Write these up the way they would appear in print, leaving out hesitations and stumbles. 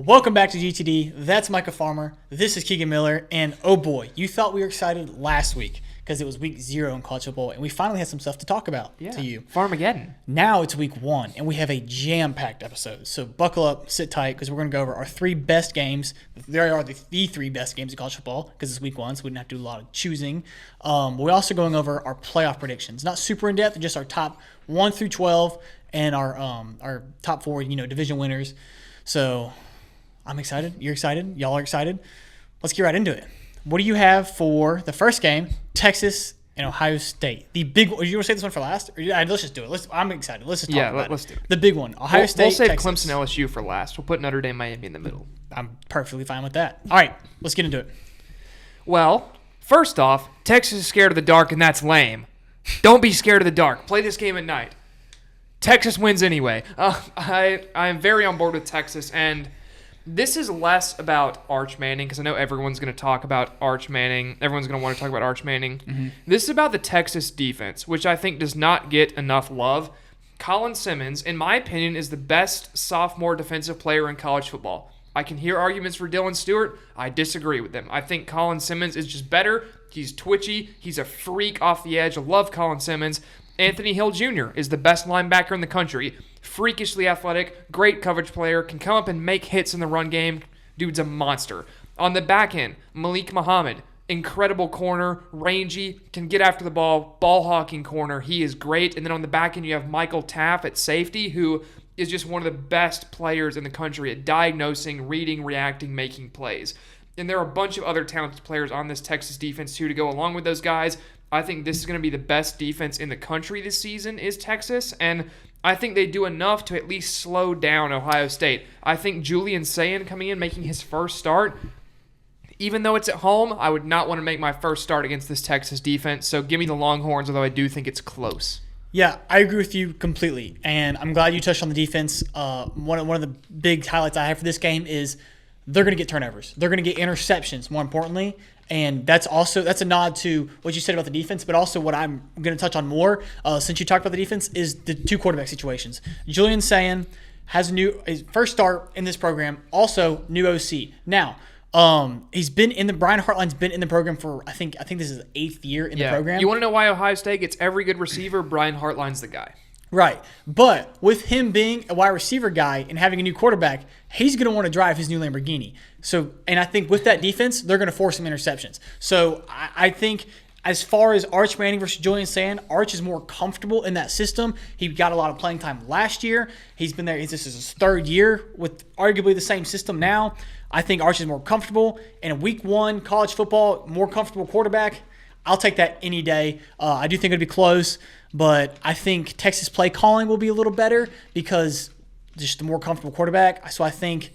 Welcome back to GTD. That's Micah Farmer. This is Keegan Miller. And oh boy, you thought we were excited last week because it was week 0 in college football, and we finally had some stuff to talk about to you. Farmageddon. Now it's week 1, and we have a jam-packed episode. So buckle up, sit tight, because we're going to go over our 3 best games. There are the 3 best games in college football because it's week 1, so we didn't have to do a lot of choosing. We're also going over our playoff predictions. Not super in-depth, just our top 1 through 12 and our top 4, division winners. So I'm excited. You're excited. Y'all are excited. Let's get right into it. What do you have for the first game, Texas and Ohio State? The big one. You want to say this one for last? Let's just do it. I'm excited. Let's just talk about it. Let's do it. The big one, Ohio State, We'll save Texas. Clemson LSU for last. We'll put Notre Dame Miami in the middle. I'm perfectly fine with that. All right, let's get into it. Well, first off, Texas is scared of the dark, and that's lame. Don't be scared of the dark. Play this game at night. Texas wins anyway. I'm very on board with Texas, and this is less about Arch Manning because I know everyone's going to talk about Arch Manning. Everyone's going to want to talk about Arch Manning. Mm-hmm. This is about the Texas defense, which I think does not get enough love. Colin Simmons, in my opinion, is the best sophomore defensive player in college football. I can hear arguments for Dylan Stewart. I disagree with them. I think Colin Simmons is just better. He's twitchy. He's a freak off the edge. I love Colin Simmons. Anthony Hill Jr. is the best linebacker in the country. Freakishly athletic, great coverage player, can come up and make hits in the run game. Dude's a monster. On the back end, Malik Muhammad, incredible corner, rangy, can get after the ball hawking corner. He is great. And then on the back end, you have Michael Taff at safety, who is just one of the best players in the country at diagnosing, reading, reacting, making plays. And there are a bunch of other talented players on this Texas defense, too, to go along with those guys. I think this is going to be the best defense in the country this season is Texas, and I think they do enough to at least slow down Ohio State. I think Julian Sayin coming in, making his first start, even though it's at home, I would not want to make my first start against this Texas defense, so give me the Longhorns, although I do think it's close. Yeah, I agree with you completely, and I'm glad you touched on the defense. One of the big highlights I have for this game is they're going to get turnovers. They're going to get interceptions, more importantly. And that's a nod to what you said about the defense, but also what I'm going to touch on more since you talked about the defense is the 2 quarterback situations. Julian Sayin has his first start in this program, also new OC. Now, he's been in Brian Hartline's been in the program for I think this is the 8th year in the program. You want to know why Ohio State gets every good receiver? Brian Hartline's the guy. Right. But with him being a wide receiver guy and having a new quarterback, he's going to want to drive his new Lamborghini. And I think with that defense, they're going to force some interceptions. So I think as far as Arch Manning versus Julian Sayin, Arch is more comfortable in that system. He got a lot of playing time last year. He's been there. This is his 3rd year with arguably the same system now. I think Arch is more comfortable. And in week 1, college football, more comfortable quarterback, I'll take that any day. I do think it'll be close, but I think Texas play calling will be a little better because just the more comfortable quarterback. So I think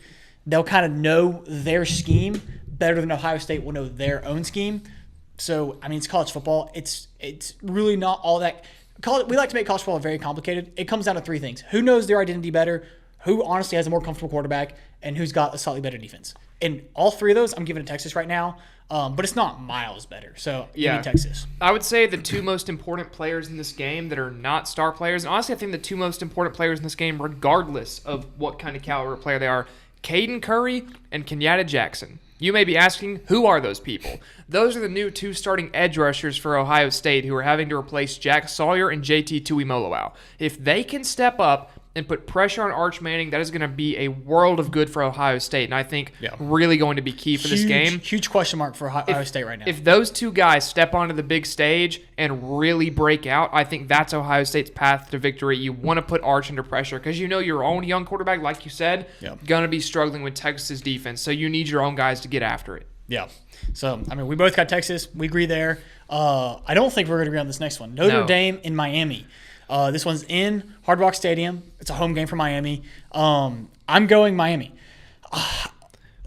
they'll kind of know their scheme better than Ohio State will know their own scheme. So, I mean, it's college football. It's really not all that – we like to make college football very complicated. It comes down to 3 things. Who knows their identity better, who honestly has a more comfortable quarterback, and who's got a slightly better defense. And all 3 of those I'm giving to Texas right now. But it's not miles better. So, give me Texas. I would say the 2 most important players in this game that are not star players, and honestly I think the 2 most important players in this game, regardless of what kind of caliber player they are, Caden Curry and Kenyatta Jackson. You may be asking, who are those people? Those are the new 2 starting edge rushers for Ohio State who are having to replace Jack Sawyer and JT Tuimoloau. If they can step up and put pressure on Arch Manning, that is going to be a world of good for Ohio State, and I think really going to be key for this game. Huge question mark for Ohio State right now. If those 2 guys step onto the big stage and really break out, I think that's Ohio State's path to victory. You want to put Arch under pressure because you know your own young quarterback, like you said, going to be struggling with Texas' defense, so you need your own guys to get after it. Yeah. So, I mean, we both got Texas. We agree there. I don't think we're going to agree on this next one. Notre Dame in Miami. This one's in Hard Rock Stadium. It's a home game for Miami. I'm going Miami.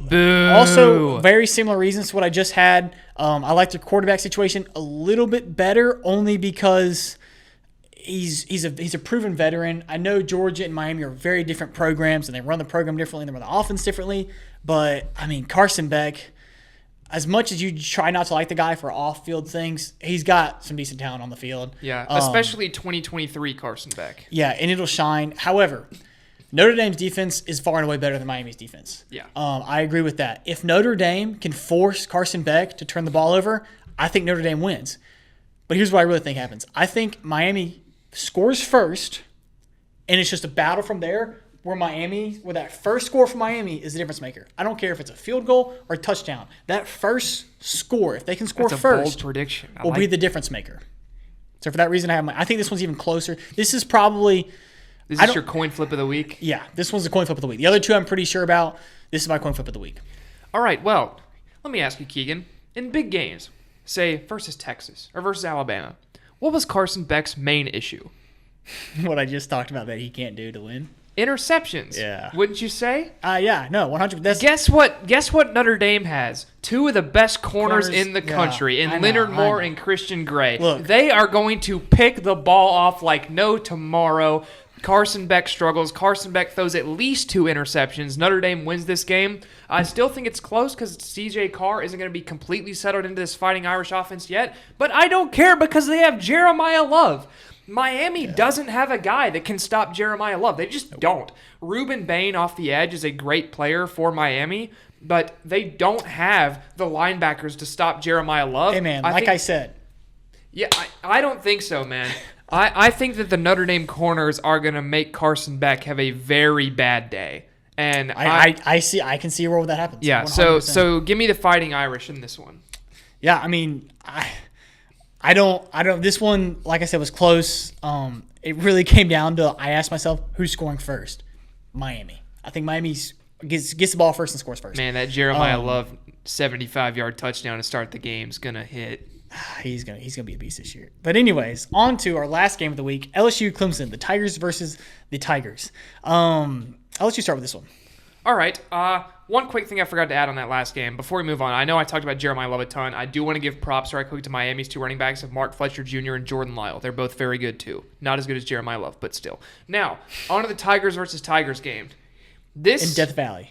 Boo. Also, very similar reasons to what I just had. I like the quarterback situation a little bit better only because he's a proven veteran. I know Georgia and Miami are very different programs, and they run the program differently, and they run the offense differently. But, I mean, Carson Beck, as much as you try not to like the guy for off-field things, he's got some decent talent on the field. Yeah, especially 2023 Carson Beck. Yeah, and it'll shine. However, Notre Dame's defense is far and away better than Miami's defense. Yeah. I agree with that. If Notre Dame can force Carson Beck to turn the ball over, I think Notre Dame wins. But here's what I really think happens. I think Miami scores first, and it's just a battle from there where that first score for Miami is the difference maker. I don't care if it's a field goal or a touchdown. That first score, if they can score That's a first, bold prediction. will be the difference maker. So for that reason, I think this one's even closer. This is probably... Is this your coin flip of the week? Yeah, this one's the coin flip of the week. The other two I'm pretty sure about. This is my coin flip of the week. All right, well, let me ask you, Keegan. In big games, say versus Texas or versus Alabama, what was Carson Beck's main issue? What I just talked about that he can't do to win. Interceptions. Yeah. Wouldn't you say? Yeah, no, 100%. Guess what Notre Dame has? Two of the best corners in the country, in Leonard Moore and Christian Gray. Look. They are going to pick the ball off like no tomorrow. Carson Beck struggles. Carson Beck throws at least 2 interceptions. Notre Dame wins this game. I still think it's close because CJ Carr isn't going to be completely settled into this Fighting Irish offense yet. But I don't care because they have Jeremiah Love. Miami doesn't have a guy that can stop Jeremiah Love. They just don't. Reuben Bain off the edge is a great player for Miami, but they don't have the linebackers to stop Jeremiah Love. Hey, man, I said. Yeah, I don't think so, man. I think that the Notre Dame corners are going to make Carson Beck have a very bad day. And I can see a world where that happens. Yeah, 100%. so give me the Fighting Irish in this one. Yeah, I mean, I don't. This one, like I said, was close. It really came down to I asked myself, who's scoring first? Miami. I think Miami gets the ball first and scores first. Man, that Jeremiah Love 75-yard touchdown to start the game is gonna hit. He's gonna be a beast this year. But anyways, on to our last game of the week: LSU Clemson, the Tigers versus the Tigers. I'll let you start with this one. All right. One quick thing I forgot to add on that last game before we move on. I know I talked about Jeremiah Love a ton. I do want to give props right quick to Miami's 2 running backs of Mark Fletcher Jr. and Jordan Lyle. They're both very good too. Not as good as Jeremiah Love, but still. Now, on to the Tigers versus Tigers game. This in Death Valley,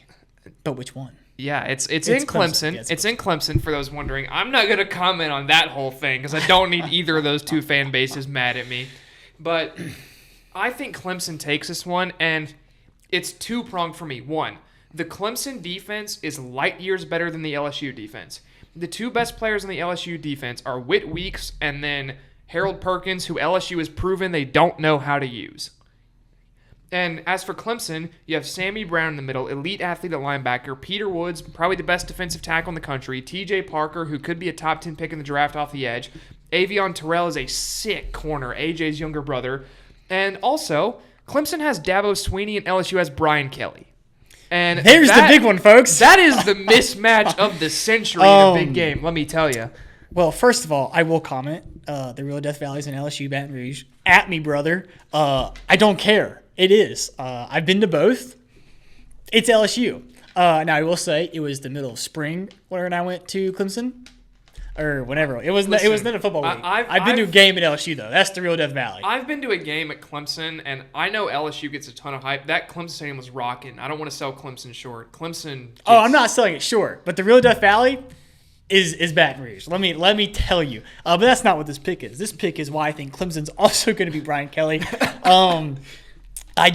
but which one? Yeah, it's in Clemson. Yeah, it's in Clemson for those wondering. I'm not going to comment on that whole thing because I don't need either of those two fan bases mad at me. But I think Clemson takes this one, and it's two-pronged for me. One, the Clemson defense is light years better than the LSU defense. The two best players in the LSU defense are Whit Weeks and then Harold Perkins, who LSU has proven they don't know how to use. And as for Clemson, you have Sammy Brown in the middle, elite athlete at linebacker, Peter Woods, probably the best defensive tackle in the country, TJ Parker, who could be a top 10 pick in the draft off the edge, Avion Terrell is a sick corner, AJ's younger brother, and also Clemson has Dabo Sweeney and LSU has Brian Kelly. And there's the big one, folks. That is the mismatch of the century in a big game, let me tell you. Well, first of all, I will comment. The real Death Valley is in LSU, Baton Rouge. At me, brother. I don't care. It is. I've been to both. It's LSU. Now, I will say it was the middle of spring when I went to Clemson. Or whenever. It was not a football week. I've been to a game at LSU, though. That's the real Death Valley. I've been to a game at Clemson, and I know LSU gets a ton of hype. That Clemson stadium was rocking. I don't want to sell Clemson short. I'm not selling it short. But the real Death Valley is Baton Rouge. Let me tell you. But that's not what this pick is. This pick is why I think Clemson's also going to be Brian Kelly. I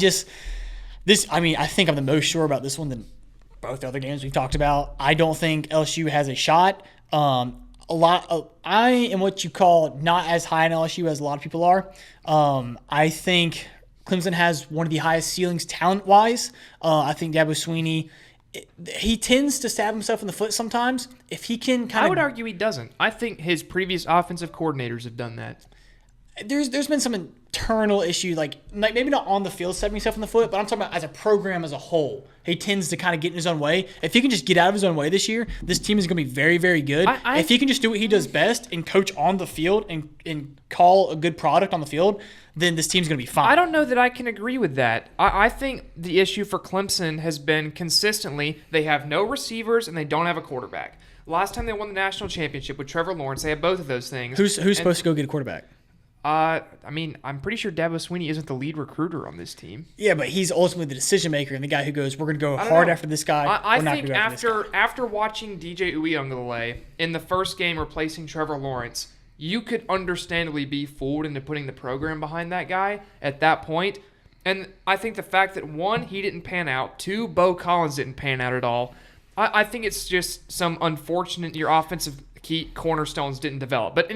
think I'm the most sure about this one than both the other games we've talked about. I don't think LSU has a shot. I am what you call not as high in LSU as a lot of people are. I think Clemson has one of the highest ceilings talent-wise. I think Dabo Sweeney, he tends to stab himself in the foot sometimes. If he can I would argue he doesn't. I think his previous offensive coordinators have done that. There's been some internal issue, like maybe not on the field stabbing himself in the foot, but I'm talking about as a program as a whole. He tends to kind of get in his own way. If he can just get out of his own way this year, this team is going to be very, very good. If he can just do what he does best and coach on the field and call a good product on the field, then this team's going to be fine. I don't know that I can agree with that. I think the issue for Clemson has been consistently they have no receivers and they don't have a quarterback. Last time they won the national championship with Trevor Lawrence, they had both of those things. Who's supposed to go get a quarterback? I'm pretty sure Dabo Sweeney isn't the lead recruiter on this team. Yeah, but he's ultimately the decision maker and the guy who goes, we're going to go hard after this guy. I think after watching DJ Uiagalelei in the first game replacing Trevor Lawrence, you could understandably be fooled into putting the program behind that guy at that point. And I think the fact that, one, he didn't pan out, two, Bo Collins didn't pan out at all, I think it's just some unfortunate your offensive key cornerstones didn't develop. But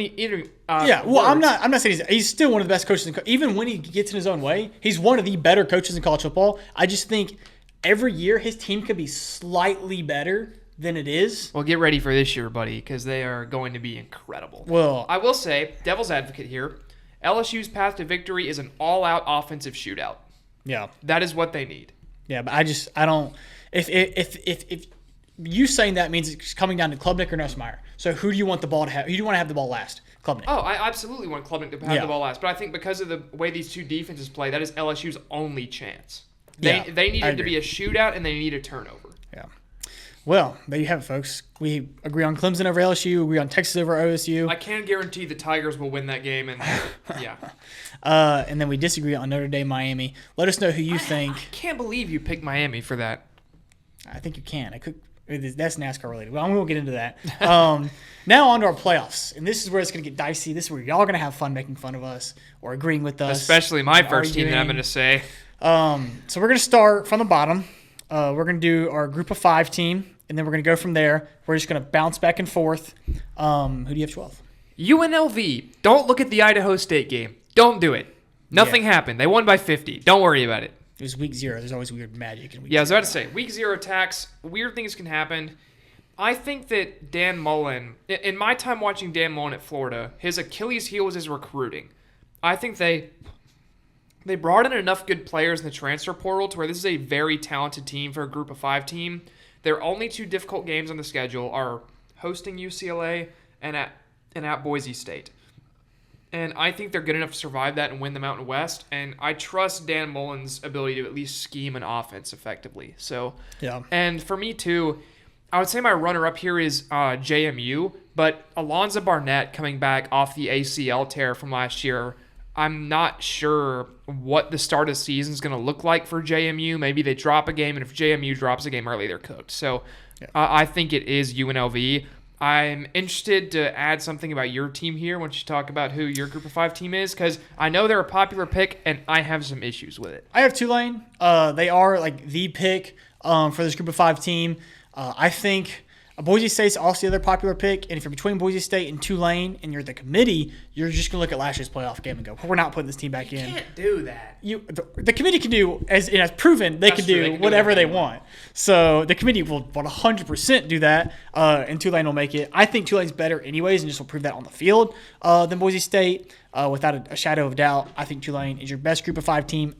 I'm not saying he's still one of the best coaches. Even when he gets in his own way, he's one of the better coaches in college football. I just think every year his team could be slightly better than it is. Well, get ready for this year, buddy, because they are going to be incredible. Well, I will say, devil's advocate here, LSU's path to victory is an all-out offensive shootout. Yeah, that is what they need. Yeah, but I don't. If you saying that means it's coming down to Klubnik or Nussmeier. So who do you want the ball to have? Who do you want to have the ball last? Klubnik. Oh, I absolutely want Klubnik to have the ball last. But I think because of the way these two defenses play, that is LSU's only chance. They needed to be a shootout, and they need a turnover. Yeah. Well, there you have it, folks. We agree on Clemson over LSU. Agree on Texas over OSU. I can guarantee the Tigers will win that game, and yeah. And then we disagree on Notre Dame, Miami. Let us know who you think. I can't believe you picked Miami for that. I think you can. That's NASCAR related. Well, we won't get into that. Now on to our playoffs. And this is where it's going to get dicey. This is where y'all are going to have fun making fun of us or agreeing with us. Especially my first team that I'm going to say. So we're going to start from the bottom. We're going to do our group of 5 team, and then we're going to go from there. We're just going to bounce back and forth. Who do you have 12? UNLV. Don't look at the Idaho State game. Don't do it. Nothing happened. They won by 50. Don't worry about it. It was week 0. There's always weird magic in week 0. Yeah, I was about to say, week 0 attacks, weird things can happen. I think that Dan Mullen, in my time watching Dan Mullen at Florida, his Achilles heel was his recruiting. I think they brought in enough good players in the transfer portal to where this is a very talented team for a group of 5 team. Their only 2 difficult games on the schedule are hosting UCLA and at Boise State. And I think they're good enough to survive that and win the Mountain West. And I trust Dan Mullen's ability to at least scheme an offense effectively. So, yeah. And for me, too, I would say my runner-up here is JMU. But Alonzo Barnett coming back off the ACL tear from last year, I'm not sure what the start of the season is going to look like for JMU. Maybe they drop a game, and if JMU drops a game early, they're cooked. So I think it is UNLV. I'm interested to add something about your team here once you talk about who your group of 5 team is, because I know they're a popular pick, and I have some issues with it. I have Tulane. They are like the pick for this group of 5 team. I think Boise State's also the other popular pick, and if you're between Boise State and Tulane and you're the committee, you're just going to look at last year's playoff game and go, we're not putting this team back in. You can't do that. The committee can do, as proven, they can do whatever they want. So the committee will 100% do that, and Tulane will make it. I think Tulane's better anyways, and just will prove that on the field than Boise State. Without a shadow of doubt, I think Tulane is your best group of 5 team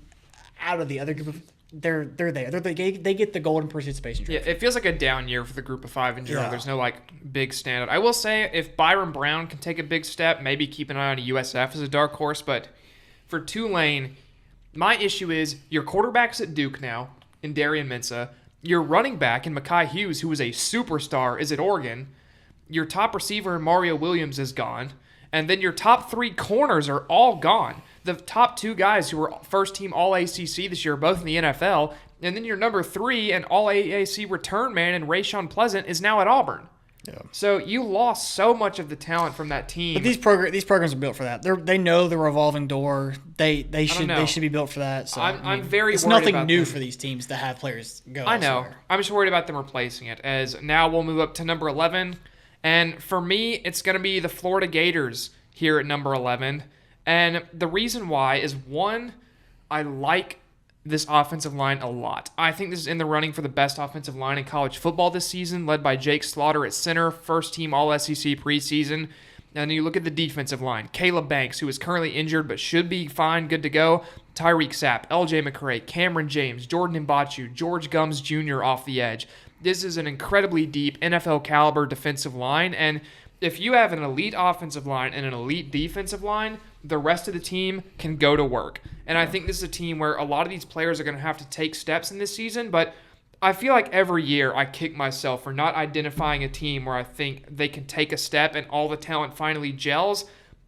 out of the other group of They're there. They get the golden participation trophy. Yeah, it feels like a down year for the group of 5 in general. Yeah. There's no big standout. I will say if Byron Brown can take a big step, maybe keep an eye on USF as a dark horse. But for Tulane, my issue is your quarterback's at Duke now in Darian Mensah. Your running back in Mekhi Hughes, who is a superstar, is at Oregon. Your top receiver in Mario Williams is gone. And then your top 3 corners are all gone. The top 2 guys who were first-team All-ACC this year, both in the NFL, and then your number 3 and All-AAC return man in Rayshon Pleasant is now at Auburn. Yeah. So you lost so much of the talent from that team. But these programs are built for that. They know the revolving door. They should be built for that. So I'm very it's worried nothing about new them. for these teams to have players go. I know. Elsewhere. I'm just worried about them replacing it. As now we'll move up to number 11, and for me it's going to be the Florida Gators here at number 11. And the reason why is, one, I like this offensive line a lot. I think this is in the running for the best offensive line in college football this season, led by Jake Slaughter at center, first-team All-SEC preseason. And then you look at the defensive line. Caleb Banks, who is currently injured but should be fine, good to go. Tyreek Sapp, LJ McCray, Cameron James, Jordan Mbachu, George Gums Jr. off the edge. This is an incredibly deep NFL-caliber defensive line, and if you have an elite offensive line and an elite defensive line, the rest of the team can go to work. And I think this is a team where a lot of these players are going to have to take steps in this season, but I feel like every year I kick myself for not identifying a team where I think they can take a step and all the talent finally gels.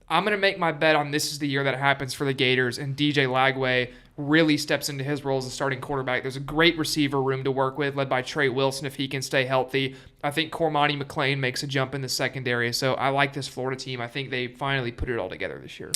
I'm going to make my bet on this is the year that happens for the Gators, and DJ Lagway really steps into his role as a starting quarterback. There's a great receiver room to work with, led by Trey Wilson if he can stay healthy. I think Cormani McClain makes a jump in the secondary, so I like this Florida team. I think they finally put it all together this year.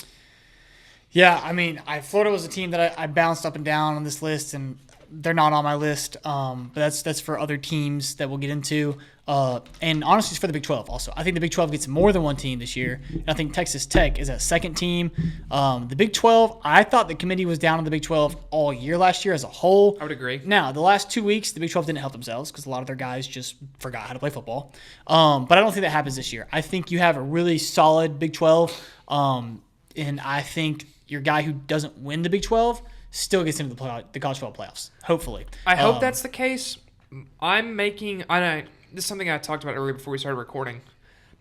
Yeah, I mean, Florida was a team that I bounced up and down on this list, and they're not on my list. But that's for other teams that we'll get into. And honestly, it's for the Big 12 also. I think the Big 12 gets more than one team this year. And I think Texas Tech is that second team. The Big 12, I thought the committee was down on the Big 12 all year last year as a whole. I would agree. Now, the last 2 weeks, the Big 12 didn't help themselves because a lot of their guys just forgot how to play football. But I don't think that happens this year. I think you have a really solid Big 12. And I think your guy who doesn't win the Big 12 still gets into the college football playoffs, hopefully. I hope that's the case. This is something I talked about earlier before we started recording.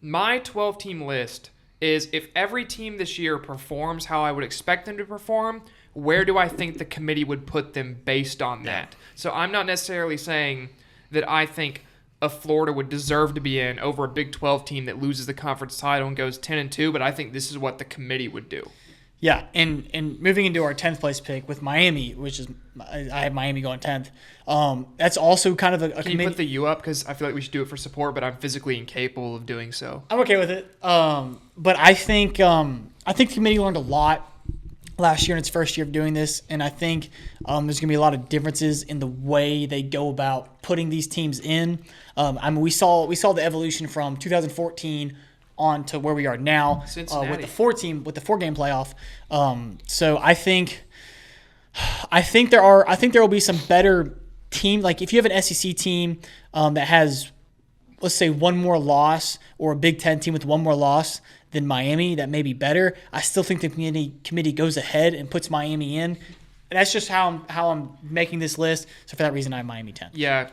My 12-team list is if every team this year performs how I would expect them to perform, where do I think the committee would put them based on that? So I'm not necessarily saying that I think a Florida would deserve to be in over a Big 12 team that loses the conference title and goes 10-2, but I think this is what the committee would do. Yeah, and moving into our 10th place pick with Miami, which is I have Miami going 10th. That's also kind of a Can committee. you put the U up? Because I feel like we should do it for support, but I'm physically incapable of doing so. I'm okay with it. But I think the committee learned a lot last year in its first year of doing this, and I think there's going to be a lot of differences in the way they go about putting these teams in. I mean, we saw the evolution from 2014 on to where we are now with the 4-game playoff. So I think there will be some better team. Like if you have an SEC team that has, let's say, one more loss, or a Big Ten team with one more loss than Miami, that may be better. I still think the committee goes ahead and puts Miami in. And that's just how I'm making this list. So for that reason, I have Miami 10. Yeah,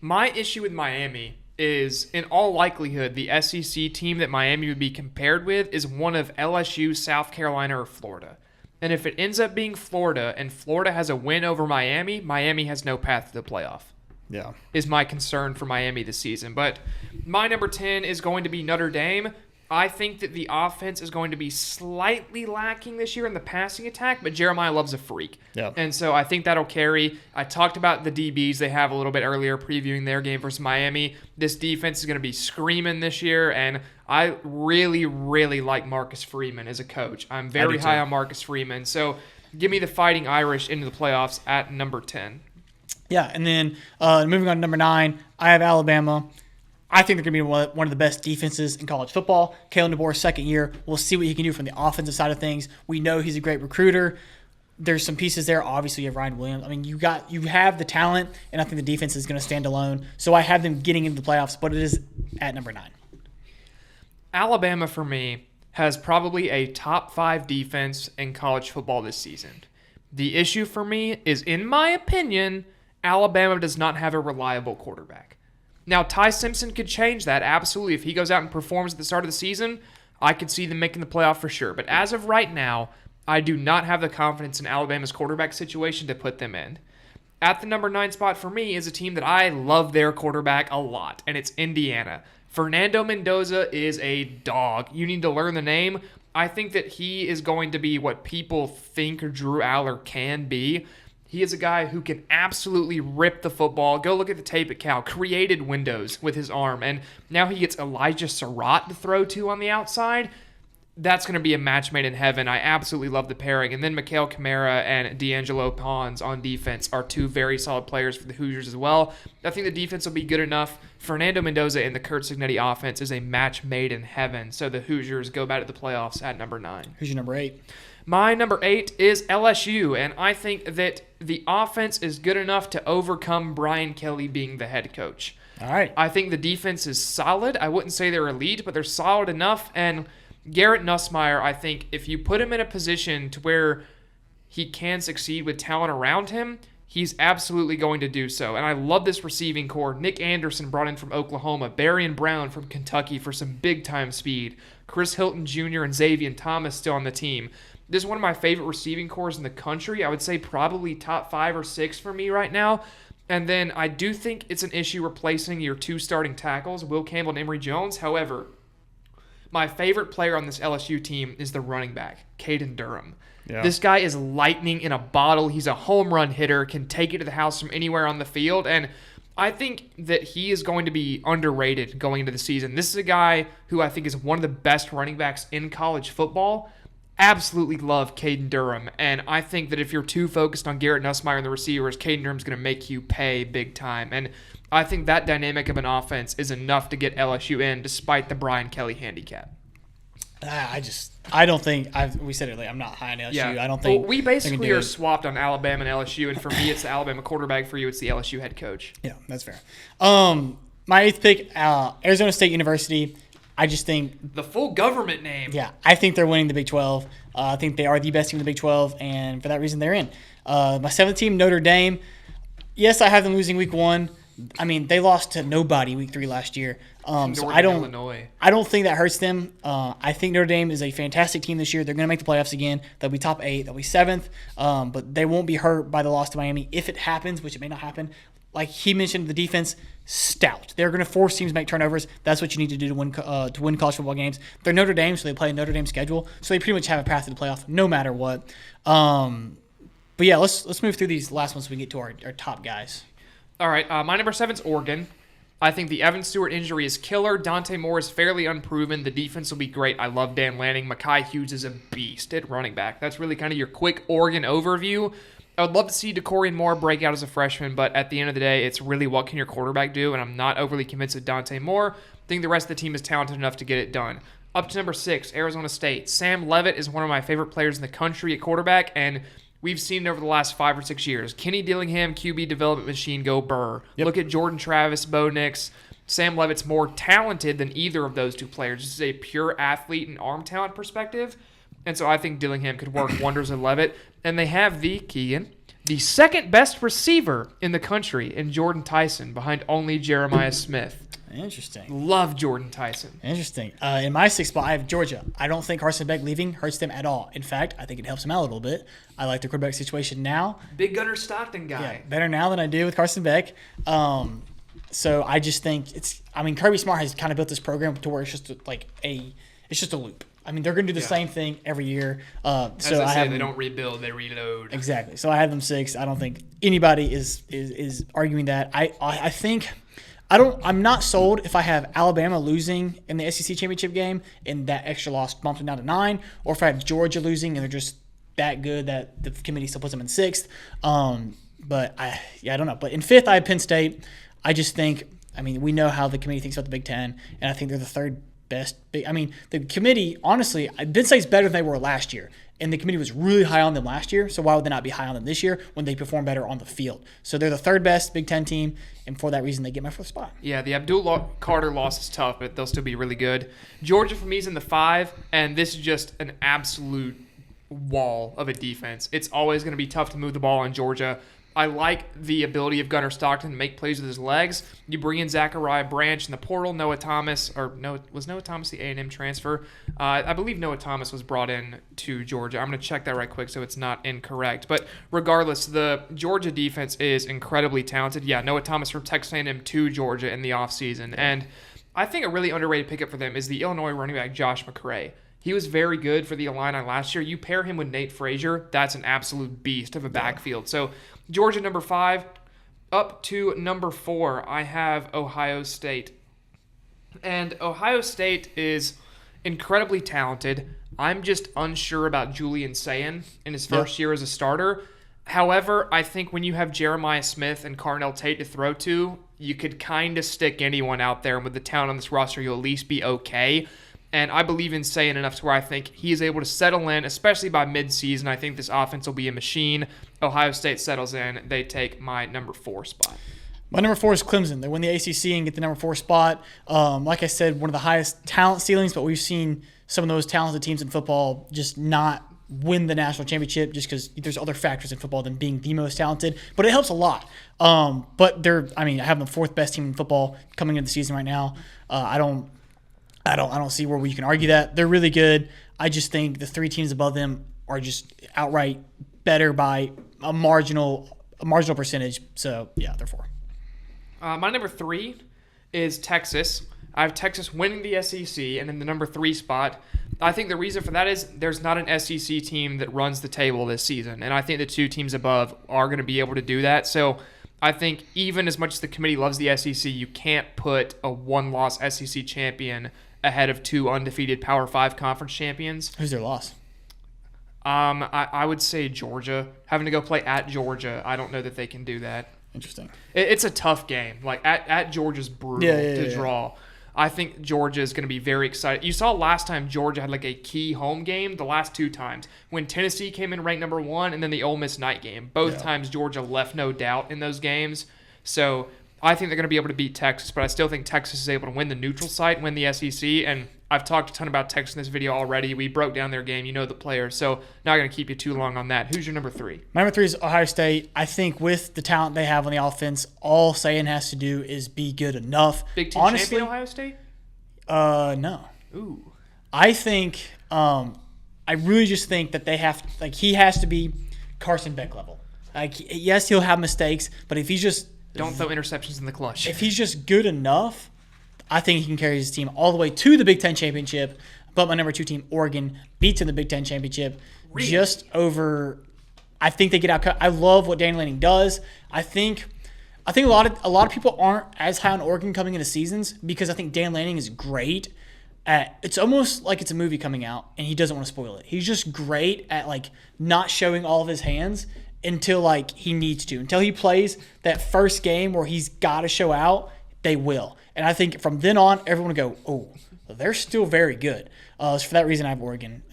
my issue with Miami is, in all likelihood, the SEC team that Miami would be compared with is one of LSU, South Carolina, or Florida. And if it ends up being Florida and Florida has a win over Miami, Miami has no path to the playoff. Yeah. Is my concern for Miami this season. But my number 10 is going to be Notre Dame. I think that the offense is going to be slightly lacking this year in the passing attack, but Jeremiah Love's a freak. Yeah. And so I think that'll carry. I talked about the DBs they have a little bit earlier, previewing their game versus Miami. This defense is going to be screaming this year, and I really, really like Marcus Freeman as a coach. I'm very high on Marcus Freeman. So give me the Fighting Irish into the playoffs at number 10. Yeah, and then moving on to number 9, I have Alabama. I think they're going to be one of the best defenses in college football. Kalen DeBoer's second year. We'll see what he can do from the offensive side of things. We know he's a great recruiter. There's some pieces there. Obviously, you have Ryan Williams. I mean, you have the talent, and I think the defense is going to stand alone. So I have them getting into the playoffs, but it is at number 9. Alabama, for me, has probably a top 5 defense in college football this season. The issue for me is, in my opinion, Alabama does not have a reliable quarterback. Now, Ty Simpson could change that, absolutely. If he goes out and performs at the start of the season, I could see them making the playoff for sure. But as of right now, I do not have the confidence in Alabama's quarterback situation to put them in. At the number 9 spot for me is a team that I love their quarterback a lot, and it's Indiana. Fernando Mendoza is a dog. You need to learn the name. I think that he is going to be what people think Drew Aller can be. He is a guy who can absolutely rip the football. Go look at the tape at Cal. Created windows with his arm. And now he gets Elijah Surratt to throw to on the outside. That's going to be a match made in heaven. I absolutely love the pairing. And then Mikhail Kamara and D'Angelo Pons on defense are 2 very solid players for the Hoosiers as well. I think the defense will be good enough. Fernando Mendoza and the Kurt Cignetti offense is a match made in heaven. So the Hoosiers go back to the playoffs at number 9. Who's your number 8? My number 8 is LSU, and I think that the offense is good enough to overcome Brian Kelly being the head coach. All right. I think the defense is solid. I wouldn't say they're elite, but they're solid enough. And Garrett Nussmeier, I think if you put him in a position to where he can succeed with talent around him, he's absolutely going to do so. And I love this receiving core. Nick Anderson brought in from Oklahoma. Berrien Brown from Kentucky for some big-time speed. Chris Hilton Jr. and Xavier Thomas still on the team. This is one of my favorite receiving cores in the country. I would say probably top 5 or 6 for me right now. And then I do think it's an issue replacing your 2 starting tackles, Will Campbell and Emory Jones. However, my favorite player on this LSU team is the running back, Caden Durham. Yeah. This guy is lightning in a bottle. He's a home run hitter, can take it to the house from anywhere on the field. And I think that he is going to be underrated going into the season. This is a guy who I think is one of the best running backs in college football. absolutely love Caden Durham, and I think that if you're too focused on Garrett Nussmeier and the receivers, Caden Durham's going to make you pay big time. And I think that dynamic of an offense is enough to get LSU in, despite the Brian Kelly handicap. I don't think we said it earlier. I'm not high on LSU. Yeah. I don't think we basically are swapped on Alabama and LSU, and for me, it's the Alabama quarterback. For you, it's the LSU head coach. Yeah, that's fair. My 8th pick, Arizona State University. I just think the full government name. Yeah, I think they're winning the Big 12. I think they are the best team in the Big 12, and for that reason, they're in. My 7th team, Notre Dame. Yes, I have them losing week 1. I mean, they lost to nobody week 3 last year. So I don't think that hurts them. I think Notre Dame is a fantastic team this year. They're going to make the playoffs again. They'll be top 8. They'll be 7th. But they won't be hurt by the loss to Miami if it happens, which it may not happen. Like he mentioned, the defense, stout. They're going to force teams to make turnovers. That's what you need to do to win college football games. They're Notre Dame, so they play a Notre Dame schedule. So they pretty much have a path to the playoff no matter what. But yeah, let's move through these last ones so we get to our top guys. All right, my number 7 is Oregon. I think the Evan Stewart injury is killer. Dante Moore is fairly unproven. The defense will be great. I love Dan Lanning. Mekhi Hughes is a beast at running back. That's really kind of your quick Oregon overview. I would love to see DeCorian Moore break out as a freshman, but at the end of the day, it's really what can your quarterback do, and I'm not overly convinced of Dante Moore. I think the rest of the team is talented enough to get it done. Up to number 6, Arizona State. Sam Leavitt is one of my favorite players in the country at quarterback, and we've seen it over the last 5 or 6 years. Kenny Dillingham, QB development machine, go burr. Yep. Look at Jordan Travis, Bo Nix. Sam Leavitt's more talented than either of those two players. This is a pure athlete and arm talent perspective, and so I think Dillingham could work wonders with Leavitt. And they have the second best receiver in the country in Jordan Tyson, behind only Jeremiah Smith. Interesting. Love Jordan Tyson. Interesting. In my 6th spot, I have Georgia. I don't think Carson Beck leaving hurts them at all. In fact, I think it helps them out a little bit. I like the quarterback situation now. Big Gunner Stockton guy. Yeah, better now than I do with Carson Beck. So I just think Kirby Smart has kind of built this program to where it's just a loop. I mean, they're going to do the same thing every year. As I say, they don't rebuild, they reload. Exactly. So I have them 6. I don't think anybody is arguing that. I think I'm not sold if I have Alabama losing in the SEC championship game and that extra loss bumps them down to 9, or if I have Georgia losing and they're just that good that the committee still puts them in 6th. But I don't know. But in 5th, I have Penn State. I just think, we know how the committee thinks about the Big Ten, and I think they're the 3rd best. The committee, honestly, Penn State's better than they were last year, and the committee was really high on them last year, so why would they not be high on them this year when they perform better on the field? So they're the 3rd best Big Ten team, and for that reason, they get my 4th spot. Yeah, the Abdul Carter loss is tough, but they'll still be really good. Georgia, for me, is in the 5, and this is just an absolute wall of a defense. It's always going to be tough to move the ball on Georgia. I like the ability of Gunnar Stockton to make plays with his legs. You bring in Zachariah Branch in the portal. Was Noah Thomas the A&M transfer? I believe Noah Thomas was brought in to Georgia. I'm going to check that right quick so it's not incorrect. But regardless, the Georgia defense is incredibly talented. Yeah, Noah Thomas from Texas A&M to Georgia in the offseason. And I think a really underrated pickup for them is the Illinois running back Josh McCray. He was very good for the Illini last year. You pair him with Nate Frazier, that's an absolute beast of a backfield. So Georgia, number 5. Up to number 4, I have Ohio State. And Ohio State is incredibly talented. I'm just unsure about Julian Sayin in his first year as a starter. However, I think when you have Jeremiah Smith and Carnell Tate to throw to, you could kind of stick anyone out there. And with the talent on this roster, you'll at least be okay. And I believe in Sayin enough to where I think he is able to settle in, especially by midseason. I think this offense will be a machine. Ohio State settles in. They take my number 4 spot. My number 4 is Clemson. They win the ACC and get the number 4 spot. Like I said, one of the highest talent ceilings, but we've seen some of those talented teams in football just not win the national championship just because there's other factors in football than being the most talented. But it helps a lot. But I have the 4th best team in football coming into the season right now. I don't see where we can argue that. They're really good. I just think the 3 teams above them are just outright better by a marginal percentage. So, yeah, they're 4. My number 3 is Texas. I have Texas winning the SEC and in the number 3 spot. I think the reason for that is there's not an SEC team that runs the table this season, and I think the 2 teams above are going to be able to do that. So I think even as much as the committee loves the SEC, you can't put a 1-loss SEC champion ahead of 2 undefeated Power 5 conference champions. Who's their loss? I would say Georgia. Having to go play at Georgia, I don't know that they can do that. Interesting. It's a tough game. Like, at Georgia's brutal to draw. I think Georgia is going to be very excited. You saw last time Georgia had like a key home game, the last 2 times, when Tennessee came in ranked number 1 and then the Ole Miss night game. Both times Georgia left no doubt in those games. So I think they're going to be able to beat Texas, but I still think Texas is able to win the neutral site, win the SEC, and I've talked a ton about Texas in this video already. We broke down their game. You know the players, so not going to keep you too long on that. Who's your number 3? My number 3 is Ohio State. I think with the talent they have on the offense, all Saban has to do is be good enough. Big Ten champion Ohio State? No. Ooh. I think I really just think that they have he has to be Carson Beck level. Like, yes, he'll have mistakes, but if he's just don't throw interceptions in the clutch. If he's just good enough, I think he can carry his team all the way to the Big Ten championship. But my number 2 team, Oregon, beats in the Big Ten championship just over. I think they get out. I love what Dan Lanning does. I think a lot of people aren't as high on Oregon coming into seasons because I think Dan Lanning is great at. It's almost like it's a movie coming out and he doesn't want to spoil it. He's just great at not showing all of his hands until he needs to. Until he plays that first game where he's got to show out, they will. And I think from then on, everyone will go, oh, they're still very good. So for that reason, I have Oregon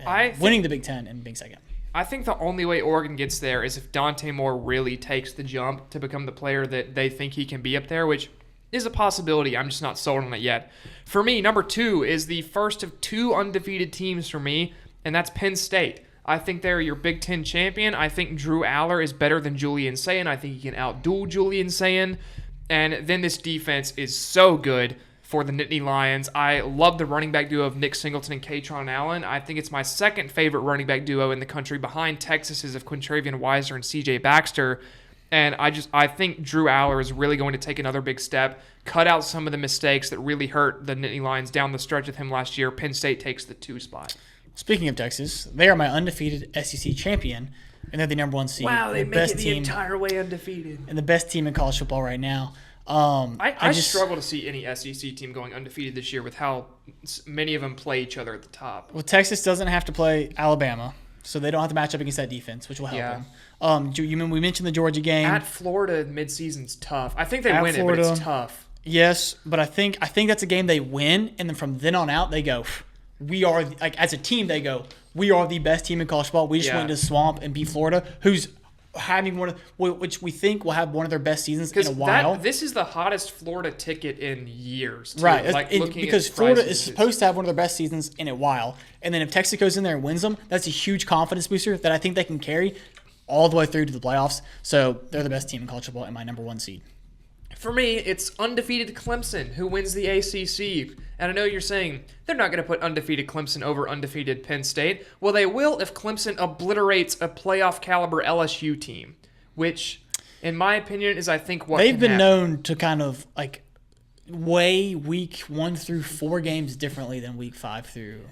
winning the Big Ten and being second. I think the only way Oregon gets there is if Dante Moore really takes the jump to become the player that they think he can be up there, which is a possibility. I'm just not sold on it yet. For me, number 2 is the first of 2 undefeated teams for me, and that's Penn State. I think they're your Big Ten champion. I think Drew Aller is better than Julian Sayin. I think he can outduel Julian Sayin. And then this defense is so good for the Nittany Lions. I love the running back duo of Nick Singleton and Katron Allen. I think it's my second favorite running back duo in the country behind Texas's of Quintravian Weiser and C.J. Baxter. And I think Drew Aller is really going to take another big step, cut out some of the mistakes that really hurt the Nittany Lions down the stretch with him last year. Penn State takes the 2 spot. Speaking of Texas, they are my undefeated SEC champion, and they're the number 1 seed. Wow, they make it the entire way undefeated. And the best team in college football right now. I just struggle to see any SEC team going undefeated this year with how many of them play each other at the top. Well, Texas doesn't have to play Alabama, so they don't have to match up against that defense, which will help them. We mentioned the Georgia game. At Florida, midseason's tough. I think they win Florida, but it's tough. Yes, but I think that's a game they win, and then from then on out, they go, we are, as a team, they go, we are the best team in college football. We just went to the swamp and beat Florida, who's having which we think will have one of their best seasons in a while. This is the hottest Florida ticket in years, too. Right? Because Florida is supposed to have one of their best seasons in a while, and then if Texas goes in there and wins them, that's a huge confidence booster that I think they can carry all the way through to the playoffs. So they're the best team in college football and my number 1 seed. For me, it's undefeated Clemson who wins the ACC. And I know you're saying they're not going to put undefeated Clemson over undefeated Penn State. Well, they will if Clemson obliterates a playoff caliber LSU team, which, in my opinion, is I think what they've been known to kind of weigh week 1 through 4 games differently than week 5 through.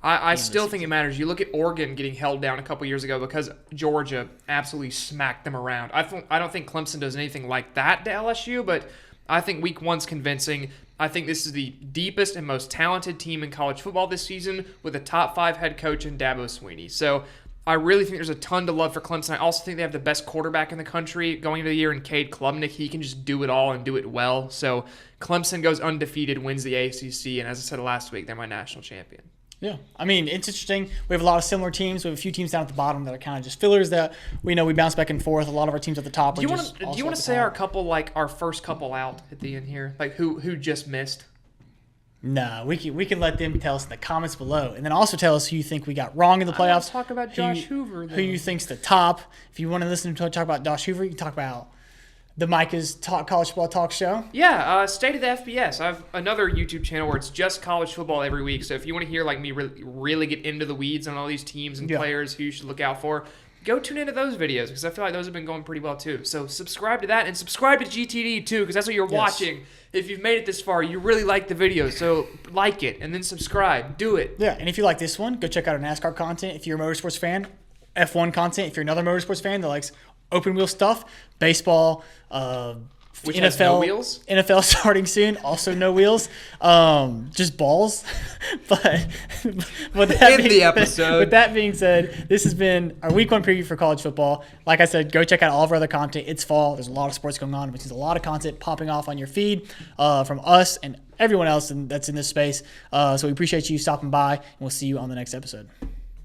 I still think it matters. You look at Oregon getting held down a couple years ago because Georgia absolutely smacked them around. I don't think Clemson does anything like that to LSU, but I think week 1's convincing. I think this is the deepest and most talented team in college football this season with a top 5 head coach in Dabo Swinney. So I really think there's a ton to love for Clemson. I also think they have the best quarterback in the country going into the year in Cade Klubnik. He can just do it all and do it well. So Clemson goes undefeated, wins the ACC, and as I said last week, they're my national champion. Yeah. I mean, it's interesting. We have a lot of similar teams. We have a few teams down at the bottom that are kind of just fillers that we know we bounce back and forth. A lot of our teams at the top are just Do you want to say our first couple out at the end here? Like who just missed? No, we can let them tell us in the comments below. And then also tell us who you think we got wrong in the playoffs. Let's talk about Josh Hoover, though. Who you think's the top. If you want to listen to talk about Josh Hoover, you can talk about the Micah's College Football Talk Show. Yeah, State of the FBS. I have another YouTube channel where it's just college football every week. So if you want to hear me really get into the weeds on all these teams and players who you should look out for, go tune into those videos because I feel like those have been going pretty well too. So subscribe to that and subscribe to GTD too because that's what you're watching. If you've made it this far, you really like the video. So like it and then subscribe. Do it. Yeah, and if you like this one, go check out our NASCAR content. If you're a motorsports fan, F1 content. If you're another motorsports fan that likes open wheel stuff, baseball, Which has no wheels? NFL starting soon, also no wheels, just balls. but with that being said, this has been our week 1 preview for college football. Like I said, go check out all of our other content. It's fall. There's a lot of sports going on, which is a lot of content popping off on your feed from us and everyone else that's in this space. So we appreciate you stopping by, and we'll see you on the next episode.